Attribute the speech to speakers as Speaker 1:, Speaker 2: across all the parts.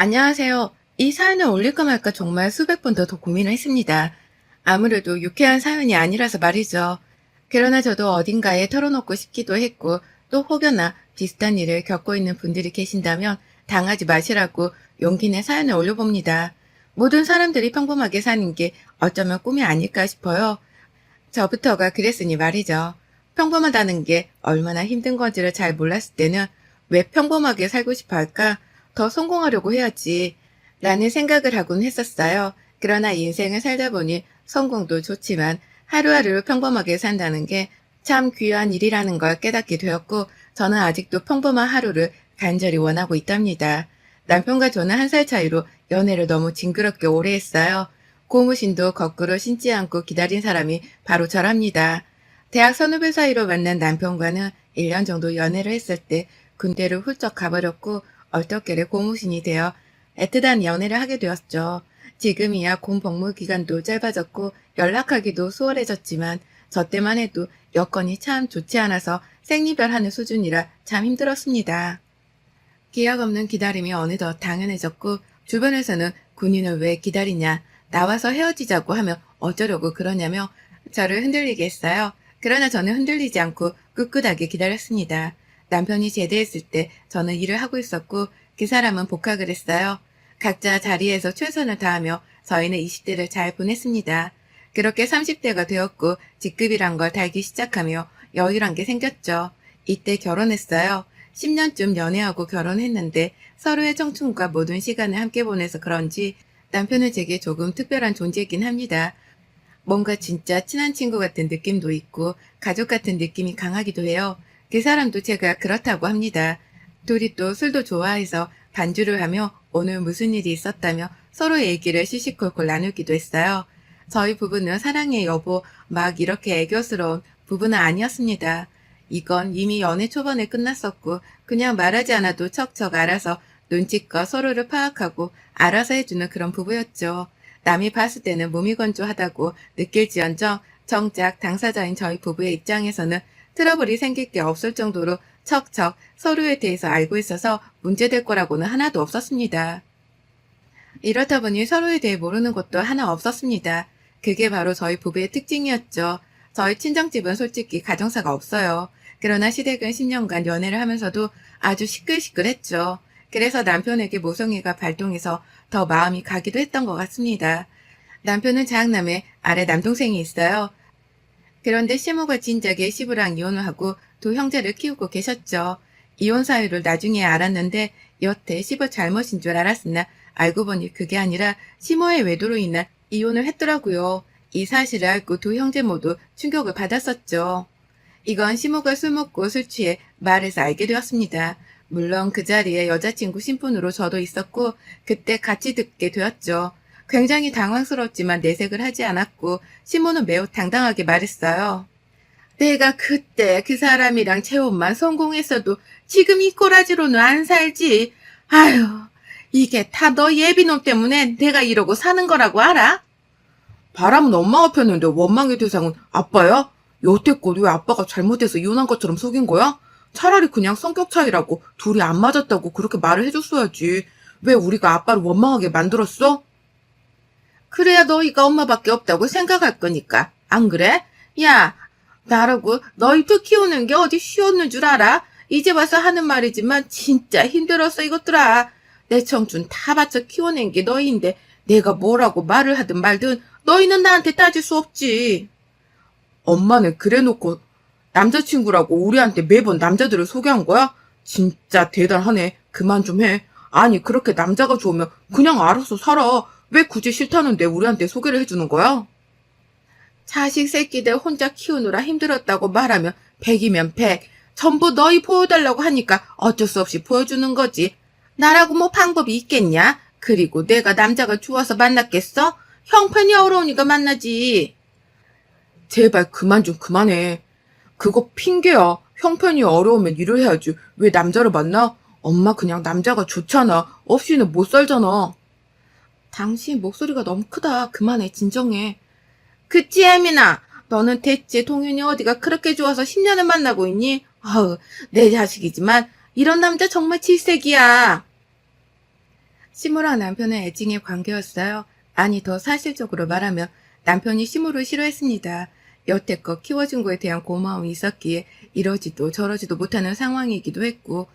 Speaker 1: 안녕하세요. 이 사연을 올릴까 말까 정말 수백 번 더 고민을 했습니다. 아무래도 유쾌한 사연이 아니라서 말이죠. 그러나 저도 어딘가에 털어놓고 싶기도 했고, 또 혹여나 비슷한 일을 겪고 있는 분들이 계신다면 당하지 마시라고 용기 내 사연을 올려봅니다. 모든 사람들이 평범하게 사는 게 어쩌면 꿈이 아닐까 싶어요. 저부터가 그랬으니 말이죠. 평범하다는 게 얼마나 힘든 건지를 잘 몰랐을 때는 왜 평범하게 살고 싶어 할까? 더 성공하려고 해야지. 라는 생각을 하곤 했었어요. 그러나 인생을 살다 보니 성공도 좋지만 하루하루 평범하게 산다는 게 참 귀한 일이라는 걸 깨닫게 되었고, 저는 아직도 평범한 하루를 간절히 원하고 있답니다. 남편과 저는 한 살 차이로 연애를 너무 징그럽게 오래 했어요. 고무신도 거꾸로 신지 않고 기다린 사람이 바로 저랍니다. 대학 선후배 사이로 만난 남편과는 1년 정도 연애를 했을 때 군대를 훌쩍 가버렸고 얼떨결에 고무신이 되어 애틋한 연애를 하게 되었죠. 지금이야 공복무 기간도 짧아졌고 연락하기도 수월해졌지만 저 때만 해도 여건이 참 좋지 않아서 생리별하는 수준이라 참 힘들었습니다. 기약 없는 기다림이 어느덧 당연해졌고 주변에서는 군인을 왜 기다리냐, 나와서 헤어지자고 하면 어쩌려고 그러냐며 저를 흔들리게 했어요. 그러나 저는 흔들리지 않고 꿋꿋하게 기다렸습니다. 남편이 제대했을 때 저는 일을 하고 있었고 그 사람은 복학을 했어요. 각자 자리에서 최선을 다하며 저희는 20대를 잘 보냈습니다. 그렇게 30대가 되었고 직급이란 걸 달기 시작하며 여유란 게 생겼죠. 이때 결혼했어요. 10년쯤 연애하고 결혼했는데 서로의 청춘과 모든 시간을 함께 보내서 그런지 남편은 제게 조금 특별한 존재이긴 합니다. 뭔가 진짜 친한 친구 같은 느낌도 있고 가족 같은 느낌이 강하기도 해요. 그 사람도 제가 그렇다고 합니다. 둘이 또 술도 좋아해서 반주를 하며 오늘 무슨 일이 있었다며 서로 얘기를 시시콜콜 나누기도 했어요. 저희 부부는 사랑해 여보 막 이렇게 애교스러운 부부는 아니었습니다. 이건 이미 연애 초반에 끝났었고 그냥 말하지 않아도 척척 알아서 눈치껏 서로를 파악하고 알아서 해주는 그런 부부였죠. 남이 봤을 때는 무미건조하다고 느낄지언정 정작 당사자인 저희 부부의 입장에서는 트러블이 생길 게 없을 정도로 척척 서로에 대해서 알고 있어서 문제될 거라고는 하나도 없었습니다. 이렇다 보니 서로에 대해 모르는 것도 하나 없었습니다. 그게 바로 저희 부부의 특징이었죠. 저희 친정집은 솔직히 가정사가 없어요. 그러나 시댁은 10년간 연애를 하면서도 아주 시끌시끌했죠. 그래서 남편에게 모성애가 발동해서 더 마음이 가기도 했던 것 같습니다. 남편은 장남에 아래 남동생이 있어요. 그런데 시모가 진작에 시부랑 이혼을 하고 두 형제를 키우고 계셨죠. 이혼 사유를 나중에 알았는데 여태 시부 잘못인 줄 알았으나 알고 보니 그게 아니라 시모의 외도로 인한 이혼을 했더라고요. 이 사실을 알고 두 형제 모두 충격을 받았었죠. 이건 시모가 술 먹고 술 취해 말해서 알게 되었습니다. 물론 그 자리에 여자친구 신분으로 저도 있었고 그때 같이 듣게 되었죠. 굉장히 당황스럽지만 내색을 하지 않았고 시모는 매우 당당하게 말했어요. 내가 그때 그 사람이랑 재혼만 성공했어도 지금 이 꼬라지로는 안 살지. 아유, 이게 다 너 예비놈 때문에 내가 이러고 사는 거라고 알아? 바람은 엄마가 폈는데 원망의 대상은 아빠야? 여태껏 왜 아빠가 잘못해서 이혼한 것처럼 속인 거야? 차라리 그냥 성격 차이라고 둘이 안 맞았다고 그렇게 말을 해줬어야지. 왜 우리가 아빠를 원망하게 만들었어? 그래야 너희가 엄마밖에 없다고 생각할 거니까. 안 그래? 야, 나라고 너희 두 키우는 게 어디 쉬웠는 줄 알아? 이제 와서 하는 말이지만 진짜 힘들었어 이것들아. 내 청춘 다 바쳐 키워낸 게 너희인데 내가 뭐라고 말을 하든 말든 너희는 나한테 따질 수 없지. 엄마는 그래놓고 남자친구라고 우리한테 매번 남자들을 소개한 거야? 진짜 대단하네. 그만 좀 해. 아니 그렇게 남자가 좋으면 그냥 알아서 살아. 왜 굳이 싫다는데 우리한테 소개를 해주는 거야? 자식 새끼들 혼자 키우느라 힘들었다고 말하면 100이면 100. 전부 너희 보여달라고 하니까 어쩔 수 없이 보여주는 거지. 나라고 뭐 방법이 있겠냐? 그리고 내가 남자가 좋아서 만났겠어? 형편이 어려우니까 만나지. 제발 그만 좀 그만해. 그거 핑계야. 형편이 어려우면 일을 해야지. 왜 남자를 만나? 엄마 그냥 남자가 좋잖아. 없이는 못 살잖아. 당신 목소리가 너무 크다. 그만해. 진정해. 그치, 혜민아. 너는 대체 동윤이 어디가 그렇게 좋아서 10년을 만나고 있니? 아우, 내 자식이지만 이런 남자 정말 질색이야. 시모랑 남편의 애증의 관계였어요. 아니, 더 사실적으로 말하면 남편이 시모를 싫어했습니다. 여태껏 키워준 거에 대한 고마움이 있었기에 이러지도 저러지도 못하는 상황이기도 했고,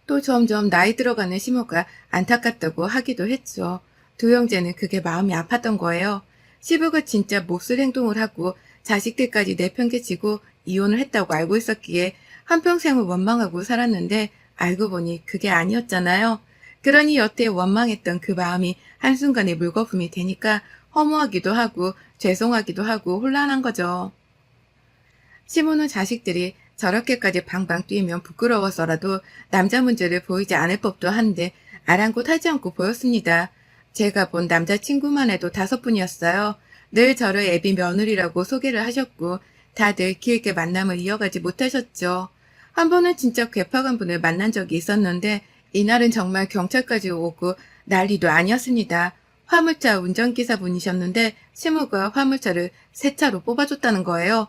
Speaker 1: 또 점점 나이 들어가는 시모가 안타깝다고 하기도 했죠. 두 형제는 그게 마음이 아팠던 거예요. 시부가 진짜 몹쓸 행동을 하고 자식들까지 내팽개치고 이혼을 했다고 알고 있었기에 한평생을 원망하고 살았는데 알고 보니 그게 아니었잖아요. 그러니 여태 원망했던 그 마음이 한순간에 물거품이 되니까 허무하기도 하고 죄송하기도 하고 혼란한 거죠. 시모는 자식들이 저렇게까지 방방 뛰면 부끄러워서라도 남자 문제를 보이지 않을 법도 한데 아랑곳하지 않고 보였습니다. 제가 본 남자친구만 해도 5분이었어요. 늘 저를 애비 며느리라고 소개를 하셨고 다들 길게 만남을 이어가지 못하셨죠. 한 번은 진짜 괴팍한 분을 만난 적이 있었는데 이날은 정말 경찰까지 오고 난리도 아니었습니다. 화물차 운전기사분이셨는데 시모가 화물차를 새 차로 뽑아줬다는 거예요.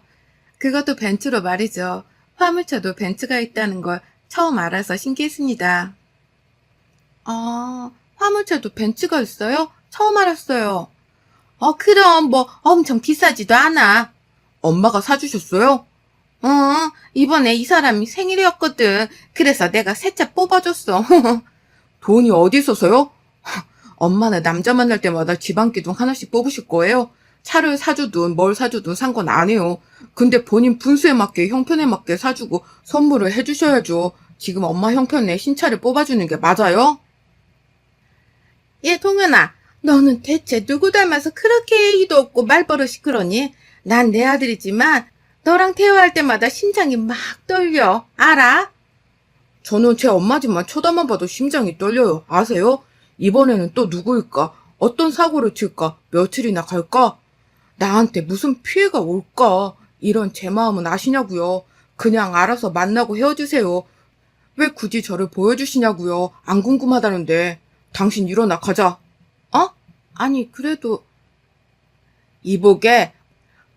Speaker 1: 그것도 벤츠로 말이죠. 화물차도 벤츠가 있다는 걸 처음 알아서 신기했습니다. 아, 화물차도 벤츠가 있어요? 처음 알았어요. 그럼 뭐 엄청 비싸지도 않아. 엄마가 사주셨어요? 응, 이번에 이 사람이 생일이었거든. 그래서 내가 새 차 뽑아줬어. 돈이 어디 있어서요? 엄마는 남자 만날 때마다 지방기둥 하나씩 뽑으실 거예요? 차를 사주든 뭘 사주든 상관 안 해요. 근데 본인 분수에 맞게 형편에 맞게 사주고 선물을 해주셔야죠. 지금 엄마 형편에 신차를 뽑아주는 게 맞아요? 동현아, 너는 대체 누구 닮아서 그렇게 예의도 없고 말버릇이 그러니? 난 내 아들이지만 너랑 대화할 때마다 심장이 막 떨려. 알아? 저는 제 엄마지만 쳐다만 봐도 심장이 떨려요. 아세요? 이번에는 또 누구일까? 어떤 사고를 칠까? 며칠이나 갈까? 나한테 무슨 피해가 올까? 이런 제 마음은 아시냐고요. 그냥 알아서 만나고 헤어지세요. 왜 굳이 저를 보여주시냐고요. 안 궁금하다는데. 당신 일어나 가자. 어? 아니 그래도 이보게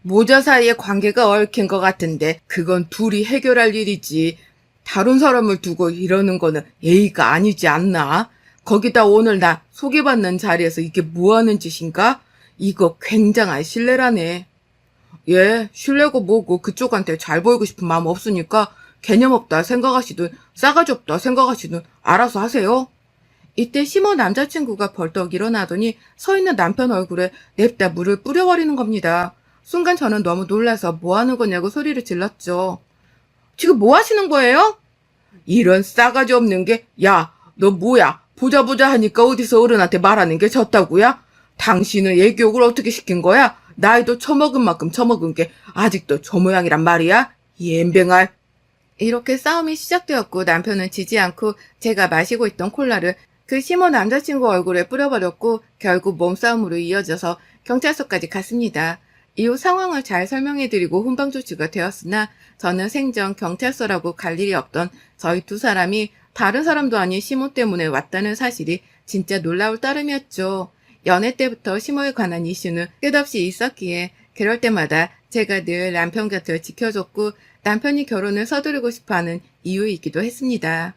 Speaker 1: 모자 사이에 관계가 얽힌 것 같은데 그건 둘이 해결할 일이지. 다른 사람을 두고 이러는 거는 예의가 아니지 않나? 거기다 오늘 나 소개받는 자리에서 이게 뭐 하는 짓인가? 이거 굉장한 신뢰라네. 예, 신뢰고 뭐고 그쪽한테 잘 보이고 싶은 마음 없으니까 개념 없다 생각하시든 싸가지 없다 생각하시든 알아서 하세요. 이때 시모 남자친구가 벌떡 일어나더니 서 있는 남편 얼굴에 냅다 물을 뿌려버리는 겁니다. 순간 저는 너무 놀라서 뭐 하는 거냐고 소리를 질렀죠. 지금 뭐 하시는 거예요? 이런 싸가지 없는 게, 야, 너 뭐야? 보자 보자 하니까 어디서 어른한테 말하는 게 졌다고야? 당신은 애교육을 어떻게 시킨 거야? 나이도 처먹은 만큼 처먹은 게 아직도 저 모양이란 말이야? 이 엠뱅알. 이렇게 싸움이 시작되었고 남편은 지지 않고 제가 마시고 있던 콜라를 그 시모 남자친구 얼굴에 뿌려버렸고 결국 몸싸움으로 이어져서 경찰서까지 갔습니다. 이후 상황을 잘 설명해드리고 훈방조치가 되었으나 저는 생전 경찰서라고 갈 일이 없던 저희 두 사람이 다른 사람도 아닌 시모 때문에 왔다는 사실이 진짜 놀라울 따름이었죠. 연애 때부터 시모에 관한 이슈는 끝없이 있었기에 그럴 때마다 제가 늘 남편 곁을 지켜줬고 남편이 결혼을 서두르고 싶어하는 이유이기도 했습니다.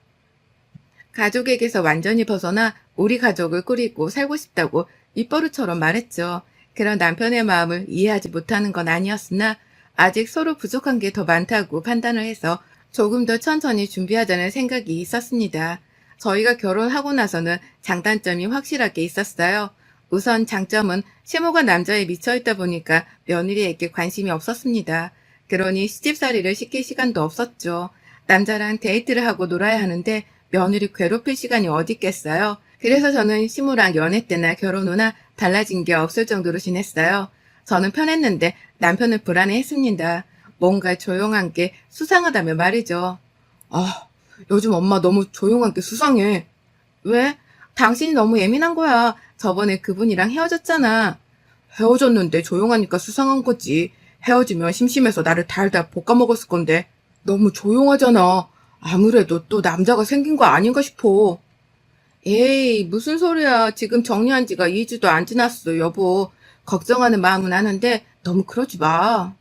Speaker 1: 가족에게서 완전히 벗어나 우리 가족을 꾸리고 살고 싶다고 입버릇처럼 말했죠. 그런 남편의 마음을 이해하지 못하는 건 아니었으나 아직 서로 부족한 게 더 많다고 판단을 해서 조금 더 천천히 준비하자는 생각이 있었습니다. 저희가 결혼하고 나서는 장단점이 확실하게 있었어요. 우선 장점은 시모가 남자에 미쳐있다 보니까 며느리에게 관심이 없었습니다. 그러니 시집살이를 시킬 시간도 없었죠. 남자랑 데이트를 하고 놀아야 하는데 며느리 괴롭힐 시간이 어디 있겠어요. 그래서 저는 시모랑 연애 때나 결혼 후나 달라진 게 없을 정도로 지냈어요. 저는 편했는데 남편은 불안해했습니다. 뭔가 조용한 게 수상하다며 말이죠. 아, 요즘 엄마 너무 조용한 게 수상해. 왜? 당신이 너무 예민한 거야. 저번에 그분이랑 헤어졌잖아. 헤어졌는데 조용하니까 수상한 거지. 헤어지면 심심해서 나를 달달 볶아먹었을 건데. 너무 조용하잖아. 아무래도 또 남자가 생긴 거 아닌가 싶어. 에이, 무슨 소리야. 지금 정리한 지가 2주도 안 지났어, 여보. 걱정하는 마음은 아는데 너무 그러지 마.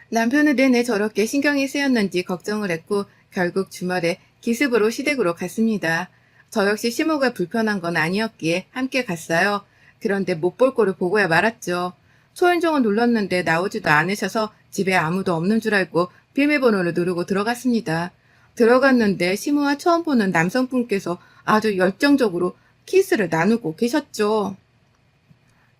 Speaker 1: 남편은 내내 저렇게 신경이 쓰였는지 걱정을 했고 결국 주말에 기습으로 시댁으로 갔습니다. 저 역시 시모가 불편한 건 아니었기에 함께 갔어요. 그런데 못 볼 꼴을 보고야 말았죠. 초인종은 눌렀는데 나오지도 않으셔서 집에 아무도 없는 줄 알고 비밀번호를 누르고 들어갔습니다. 들어갔는데 시모와 처음 보는 남성분께서 아주 열정적으로 키스를 나누고 계셨죠.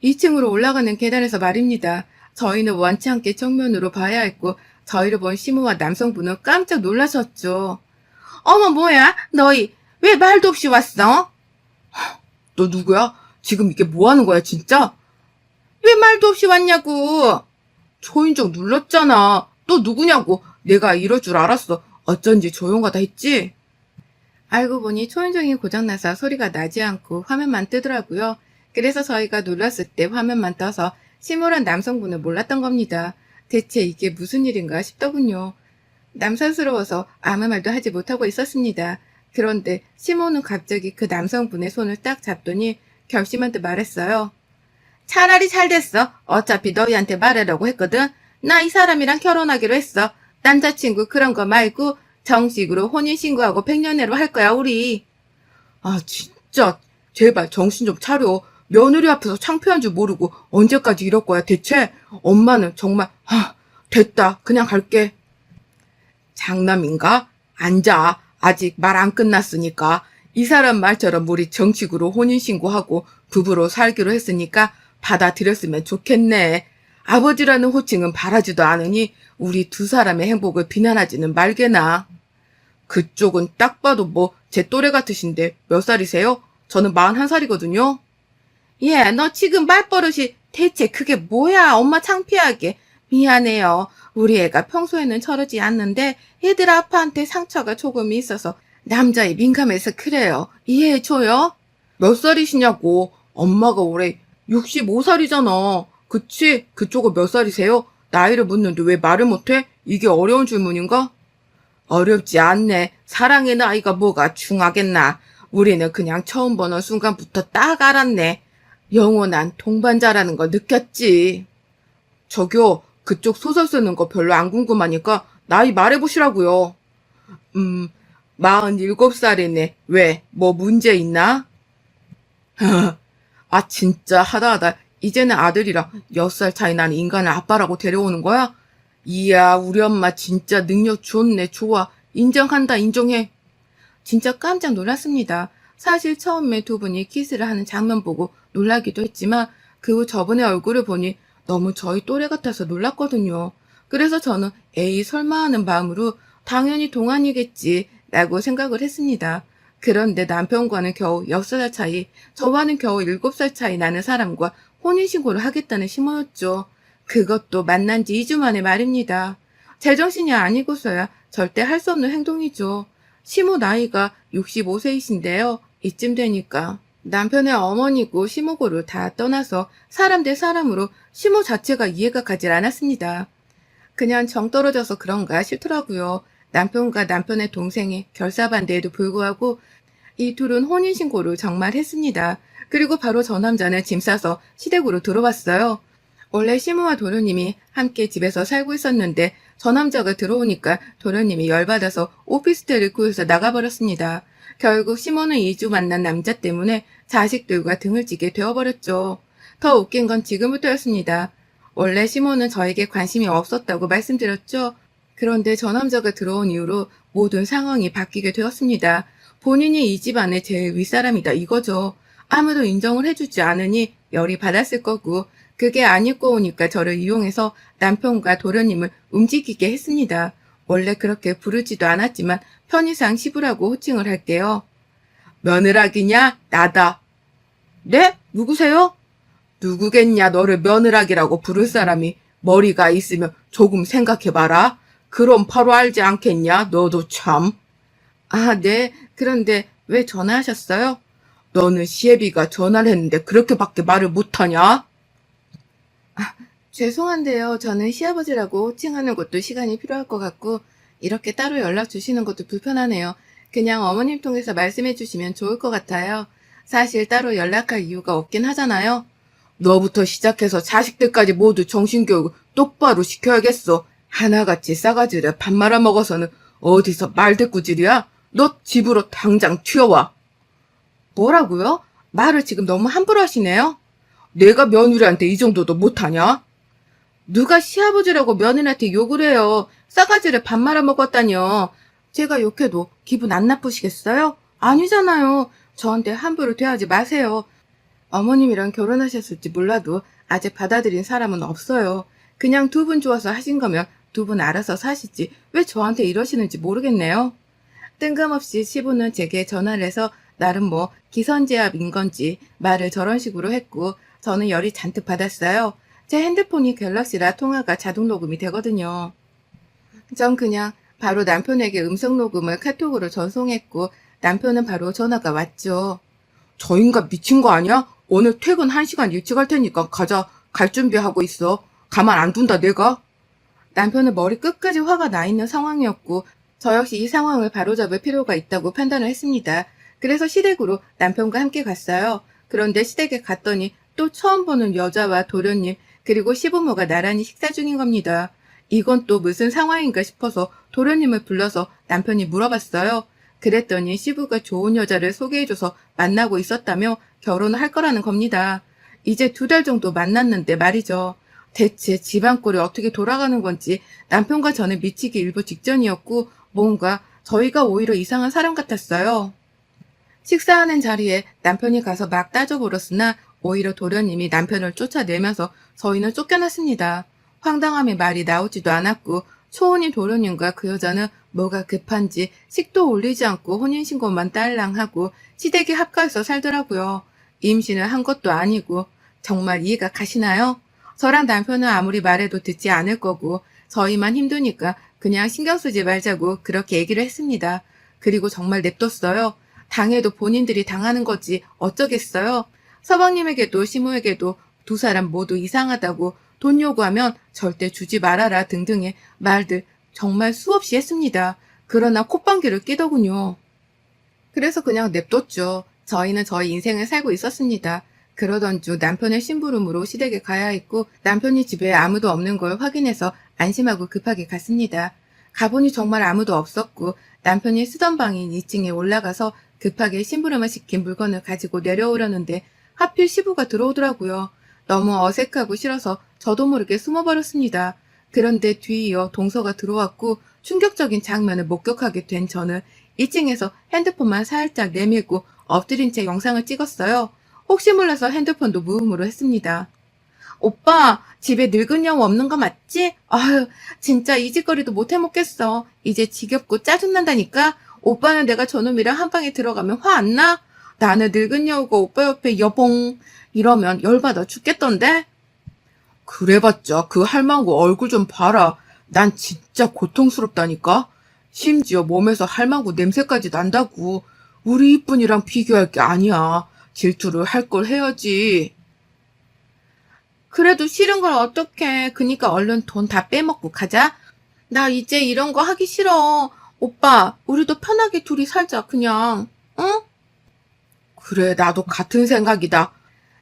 Speaker 1: 2층으로 올라가는 계단에서 말입니다. 저희는 원치 않게 정면으로 봐야 했고 저희를 본 시모와 남성분은 깜짝 놀라셨죠. 어머 뭐야? 너희 왜 말도 없이 왔어? 너 누구야? 지금 이게 뭐 하는 거야 진짜? 왜 말도 없이 왔냐고. 초인종 눌렀잖아. 너 누구냐고. 내가 이럴 줄 알았어. 어쩐지 조용하다 했지? 알고 보니 초인종이 고장나서 소리가 나지 않고 화면만 뜨더라고요. 그래서 저희가 놀랐을 때 화면만 떠서 시모란 남성분을 몰랐던 겁니다. 대체 이게 무슨 일인가 싶더군요. 남사스러워서 아무 말도 하지 못하고 있었습니다. 그런데 시모는 갑자기 그 남성분의 손을 딱 잡더니 결심한 듯 말했어요. 차라리 잘 됐어. 어차피 너희한테 말하려고 했거든. 나 이 사람이랑 결혼하기로 했어. 남자친구 그런 거 말고 정식으로 혼인신고하고 백년내로 할 거야 우리. 아 진짜 제발 정신 좀 차려. 며느리 앞에서 창피한 줄 모르고 언제까지 이럴 거야 대체. 엄마는 정말 됐다 그냥 갈게. 장남인가? 앉아. 아직 말 안 끝났으니까. 이 사람 말처럼 우리 정식으로 혼인신고하고 부부로 살기로 했으니까 받아들였으면 좋겠네. 아버지라는 호칭은 바라지도 않으니 우리 두 사람의 행복을 비난하지는 말게나. 그쪽은 딱 봐도 뭐 제 또래 같으신데 몇 살이세요? 저는 41살이거든요. 예, 너 지금 말버릇이 대체 그게 뭐야? 엄마 창피하게. 미안해요. 우리 애가 평소에는 저러지 않는데 애들 아빠한테 상처가 조금 있어서 남자에 민감해서 그래요. 이해해줘요? 몇 살이시냐고. 엄마가 올해 65살이잖아. 그치? 그쪽은 몇 살이세요? 나이를 묻는데 왜 말을 못해? 이게 어려운 질문인가? 어렵지 않네. 사랑의 나이가 뭐가 중하겠나. 우리는 그냥 처음 보는 순간부터 딱 알았네. 영원한 동반자라는 걸 느꼈지. 저기요, 그쪽 소설 쓰는 거 별로 안 궁금하니까 나이 말해보시라고요. 47살이네. 왜? 뭐 문제 있나? 아 진짜 하다하다 이제는 아들이랑 6살 차이 나는 인간을 아빠라고 데려오는 거야? 이야 우리 엄마 진짜 능력 좋네. 좋아. 인정한다. 인정해. 진짜 깜짝 놀랐습니다. 사실 처음에 두 분이 키스를 하는 장면 보고 놀라기도 했지만 그 후 저분의 얼굴을 보니 너무 저희 또래 같아서 놀랐거든요. 그래서 저는 에이 설마 하는 마음으로 당연히 동안이겠지 라고 생각을 했습니다. 그런데 남편과는 겨우 6살 차이, 저와는 겨우 7살 차이 나는 사람과 혼인신고를 하겠다는 심호였죠. 그것도 만난 지 2주 만에 말입니다. 제정신이 아니고서야 절대 할 수 없는 행동이죠. 시모 나이가 65세이신데요. 이쯤 되니까. 남편의 어머니고 시모고를 다 떠나서 사람 대 사람으로 시모 자체가 이해가 가질 않았습니다. 그냥 정 떨어져서 그런가 싶더라고요. 남편과 남편의 동생의 결사반대에도 불구하고 이 둘은 혼인신고를 정말 했습니다. 그리고 바로 저 남자는 짐 싸서 시댁으로 들어왔어요. 원래 시모와 도련님이 함께 집에서 살고 있었는데 저 남자가 들어오니까 도련님이 열받아서 오피스텔을 구해서 나가버렸습니다. 결국 시모는 2주 만난 남자 때문에 자식들과 등을 찌게 되어버렸죠. 더 웃긴 건 지금부터였습니다. 원래 시모는 저에게 관심이 없었다고 말씀드렸죠. 그런데 저 남자가 들어온 이후로 모든 상황이 바뀌게 되었습니다. 본인이 이 집안의 제일 윗사람이다 이거죠. 아무도 인정을 해주지 않으니 열이 받았을 거고 그게 안 입고 오니까 저를 이용해서 남편과 도련님을 움직이게 했습니다. 원래 그렇게 부르지도 않았지만 편의상 시부라고 호칭을 할게요. 며느라기냐? 나다. 네? 누구세요? 누구겠냐 너를 며느라기라고 부를 사람이. 머리가 있으면 조금 생각해봐라. 그럼 바로 알지 않겠냐? 너도 참. 아, 네. 그런데 왜 전화하셨어요? 너는 시애비가 전화를 했는데 그렇게밖에 말을 못하냐? 죄송한데요. 저는 시아버지라고 호칭하는 것도 시간이 필요할 것 같고 이렇게 따로 연락 주시는 것도 불편하네요. 그냥 어머님 통해서 말씀해 주시면 좋을 것 같아요. 사실 따로 연락할 이유가 없긴 하잖아요. 너부터 시작해서 자식들까지 모두 정신교육을 똑바로 시켜야겠어. 하나같이 싸가지를 밥 말아먹어서는 어디서 말대꾸질이야? 너 집으로 당장 튀어와. 뭐라고요? 말을 지금 너무 함부로 하시네요? 내가 며느리한테 이 정도도 못하냐? 누가 시아버지라고 며느리한테 욕을 해요. 싸가지를 밥 말아 먹었다니요. 제가 욕해도 기분 안 나쁘시겠어요? 아니잖아요. 저한테 함부로 대하지 마세요. 어머님이랑 결혼하셨을지 몰라도 아직 받아들인 사람은 없어요. 그냥 두 분 좋아서 하신 거면 두 분 알아서 사시지 왜 저한테 이러시는지 모르겠네요. 뜬금없이 시부는 제게 전화를 해서 나름 뭐 기선제압인 건지 말을 저런 식으로 했고 저는 열이 잔뜩 받았어요. 제 핸드폰이 갤럭시라 통화가 자동 녹음이 되거든요. 전 그냥 바로 남편에게 음성 녹음을 카톡으로 전송했고 남편은 바로 전화가 왔죠. 저 인간 미친 거 아니야? 오늘 퇴근 1시간 일찍 할 테니까 가자. 갈 준비하고 있어. 가만 안 둔다 내가. 남편은 머리 끝까지 화가 나 있는 상황이었고 저 역시 이 상황을 바로잡을 필요가 있다고 판단을 했습니다. 그래서 시댁으로 남편과 함께 갔어요. 그런데 시댁에 갔더니 또 처음 보는 여자와 도련님 그리고 시부모가 나란히 식사 중인 겁니다. 이건 또 무슨 상황인가 싶어서 도련님을 불러서 남편이 물어봤어요. 그랬더니 시부가 좋은 여자를 소개해줘서 만나고 있었다며 결혼을 할 거라는 겁니다. 이제 2달 정도 만났는데 말이죠. 대체 집안 꼴이 어떻게 돌아가는 건지 남편과 저는 미치기 일보 직전이었고 뭔가 저희가 오히려 이상한 사람 같았어요. 식사하는 자리에 남편이 가서 막 따져보렸으나 오히려 도련님이 남편을 쫓아내면서 저희는 쫓겨났습니다. 황당함의 말이 나오지도 않았고 초혼인 도련님과 그 여자는 뭐가 급한지 식도 올리지 않고 혼인신고만 딸랑하고 시댁에 합가해서 살더라고요. 임신을 한 것도 아니고 정말 이해가 가시나요? 저랑 남편은 아무리 말해도 듣지 않을 거고 저희만 힘드니까 그냥 신경 쓰지 말자고 그렇게 얘기를 했습니다. 그리고 정말 냅뒀어요. 당해도 본인들이 당하는 거지 어쩌겠어요. 서방님에게도 시모에게도 두 사람 모두 이상하다고 돈 요구하면 절대 주지 말아라 등등의 말들 정말 수없이 했습니다. 그러나 콧방귀를 끼더군요. 그래서 그냥 냅뒀죠. 저희는 저희 인생을 살고 있었습니다. 그러던 중 남편의 심부름으로 시댁에 가야 했고 남편이 집에 아무도 없는 걸 확인해서 안심하고 급하게 갔습니다. 가보니 정말 아무도 없었고 남편이 쓰던 방인 2층에 올라가서 급하게 심부름을 시킨 물건을 가지고 내려오려는데 하필 시부가 들어오더라고요. 너무 어색하고 싫어서 저도 모르게 숨어버렸습니다. 그런데 뒤이어 동서가 들어왔고 충격적인 장면을 목격하게 된 저는 2층에서 핸드폰만 살짝 내밀고 엎드린 채 영상을 찍었어요. 혹시 몰라서 핸드폰도 무음으로 했습니다. 오빠, 집에 늙은 여우 없는 거 맞지? 아유, 진짜 이 짓거리도 못 해먹겠어. 이제 지겹고 짜증난다니까? 오빠는 내가 저놈이랑 한 방에 들어가면 화 안 나? 나는 늙은 여우가 오빠 옆에 여봉 이러면 열받아 죽겠던데? 그래봤자 그 할망구 얼굴 좀 봐라. 난 진짜 고통스럽다니까? 심지어 몸에서 할망구 냄새까지 난다고. 우리 이쁜이랑 비교할 게 아니야. 질투를 할 걸 해야지. 그래도 싫은 걸 어떡해. 그니까 얼른 돈 다 빼먹고 가자. 나 이제 이런 거 하기 싫어. 오빠, 우리도 편하게 둘이 살자, 그냥. 응? 그래, 나도 같은 생각이다.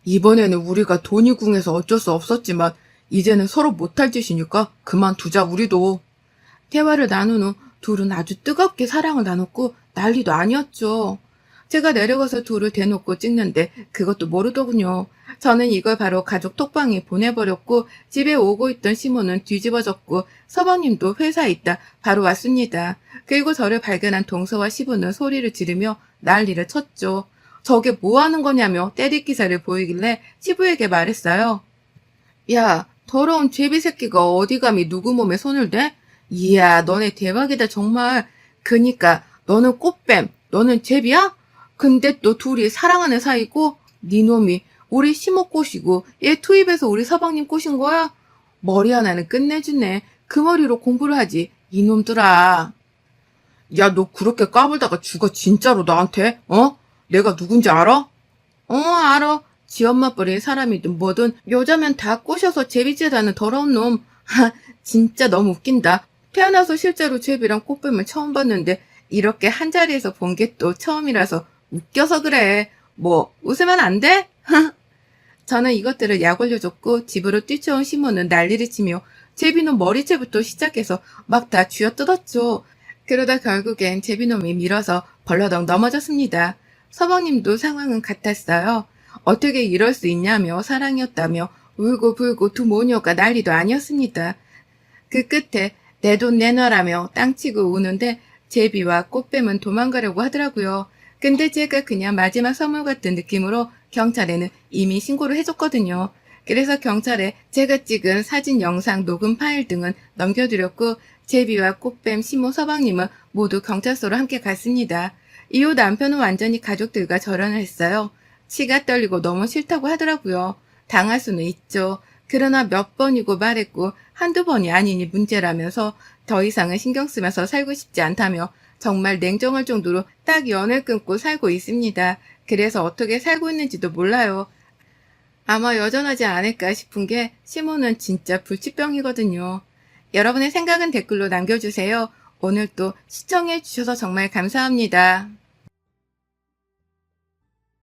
Speaker 1: 이번에는 우리가 돈이 궁해서 어쩔 수 없었지만 이제는 서로 못할 짓이니까 그만두자 우리도. 대화를 나눈 후 둘은 아주 뜨겁게 사랑을 나눴고 난리도 아니었죠. 제가 내려가서 둘을 대놓고 찍는데 그것도 모르더군요. 저는 이걸 바로 가족 톡방에 보내버렸고 집에 오고 있던 시모는 뒤집어졌고 서방님도 회사에 있다 바로 왔습니다. 그리고 저를 발견한 동서와 시부는 소리를 지르며 난리를 쳤죠. 저게 뭐 하는 거냐며 때리기사를 보이길래 시부에게 말했어요. 야, 더러운 제비 새끼가 어디 감히 누구 몸에 손을 대? 이야, 너네 대박이다 정말. 그니까 너는 꽃뱀, 너는 제비야? 근데 또 둘이 사랑하는 사이고 네 놈이 우리 시모 꼬시고 얘 투입해서 우리 서방님 꼬신 거야? 머리 하나는 끝내주네. 그 머리로 공부를 하지 이놈들아. 야, 너 그렇게 까불다가 죽어 진짜로 나한테? 어? 내가 누군지 알아? 알아. 지 엄마 뻘의 사람이든 뭐든 여자면 다 꼬셔서 제비질하는 더러운 놈. 하, 진짜 너무 웃긴다. 태어나서 실제로 제비랑 꽃뱀을 처음 봤는데 이렇게 한자리에서 본 게 또 처음이라서 웃겨서 그래. 뭐 웃으면 안 돼? 저는 이것들을 약 올려줬고 집으로 뛰쳐온 시모는 난리를 치며 제비놈 머리채부터 시작해서 막 다 쥐어뜯었죠. 그러다 결국엔 제비놈이 밀어서 벌러덩 넘어졌습니다. 서방님도 상황은 같았어요. 어떻게 이럴 수 있냐며 사랑이었다며 울고 불고 두 모녀가 난리도 아니었습니다. 그 끝에 내 돈 내놔라며 땅치고 우는데 제비와 꽃뱀은 도망가려고 하더라고요. 근데 제가 그냥 마지막 선물 같은 느낌으로 경찰에는 이미 신고를 해줬거든요. 그래서 경찰에 제가 찍은 사진, 영상, 녹음 파일 등은 넘겨드렸고 제비와 꽃뱀, 시모, 서방님은 모두 경찰서로 함께 갔습니다. 이후 남편은 완전히 가족들과 절연을 했어요. 치가 떨리고 너무 싫다고 하더라고요. 당할 수는 있죠. 그러나 몇 번이고 말했고 한두 번이 아니니 문제라면서 더 이상은 신경 쓰면서 살고 싶지 않다며 정말 냉정할 정도로 딱 연을 끊고 살고 있습니다. 그래서 어떻게 살고 있는지도 몰라요. 아마 여전하지 않을까 싶은 게 시모는 진짜 불치병이거든요. 여러분의 생각은 댓글로 남겨주세요. 오늘 또 시청해주셔서 정말 감사합니다.